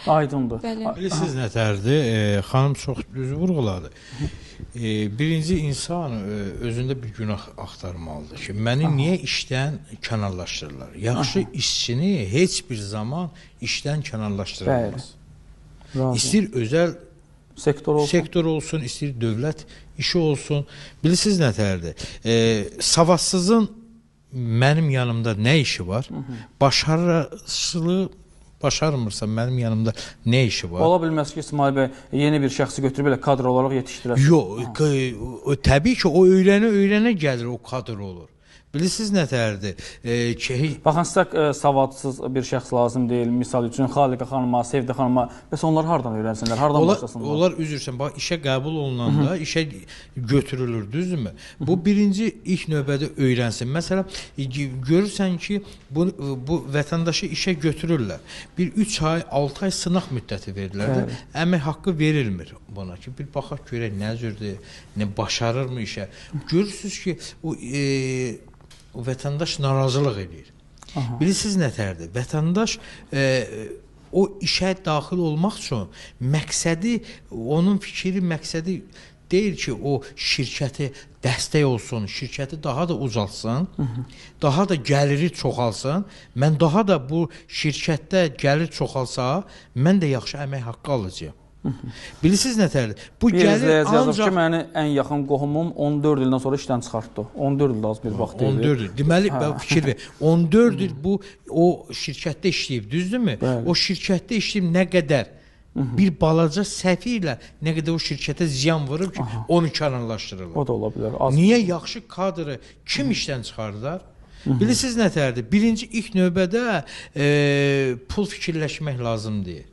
Aydındır. Bilirsiniz nətərdir? Xanım çox düz vurğuladı. Birinci insan özündə bir günah axtarmalıdır ki, məni niyə işdən kənarlaşdırırlar? Yaxşı işçini heç bir zaman işdən kənarlaşdırılmaz. İstəyir özəl sektor olsun, istəyir dövlət işi olsun. Bilirsiniz nətərdir? Savadsızın mənim yanımda nə işi var? Başarmırsa mənim yanımda nə işi var? Ola bilməz ki, İsmail bəy yeni bir şəxsi götürüb belə kadr olaraq yetişdirər. Yox, təbii ki, o öyrənə gəlir, o kadr olur. Bilirsiniz nətərdir? Baxın, sizə savadsız bir şəxs lazım deyil. Misal üçün, Xaliqə xanıma, Sevdə xanıma, bəs onlar hardan öyrənsinlər, hardan başlasınlar? Onlar üzrsən, bax, işə qəbul olunanda, işə götürülür, düzdürmü? Bu birinci ilk növbədə öyrənsin. Məsələn, görürsən ki, bu vətəndaşı işə götürürlər. Bir 3 ay, 6 ay sınaq müddəti verirlər də, əmək haqqı verilmir buna ki, bir baxaq görək nə cürdür, nə başarırmı işə. Görürsünüz ki, o vətəndaş narazılıq edir. Bilirsiniz nətərdir? Vətəndaş o işə daxil olmaq üçün məqsədi, onun fikri, məqsədi deyil ki, o şirkəti dəstək olsun, şirkəti daha da ucaltsın, daha da gəliri çoxalsın. Mən daha da bu şirkətdə gəlir çoxalsa, mən də yaxşı əmək haqqı alacağım. Bilirsiniz nətərdir? Bu gəlir ancaq ki, məni ən yaxın qohumum 14 ildən sonra işdən çıxartdı. 14 il az bir vaxt deyil. 14 il. Deməli, fikir ver. 14 il bu o şirkətdə işləyib, düzdürmü? O şirkətdə işləyib nə qədər bir balaca səhvi ilə nə qədər o şirkətə ziyan vurub ki, onu kənarlaşdırırlar. O da ola bilər. Niyə yaxşı kadrı kim işdən çıxardar? Bilirsiniz nətərdir? Birinci ilk növbədə pul fikirləşmək lazım deyil.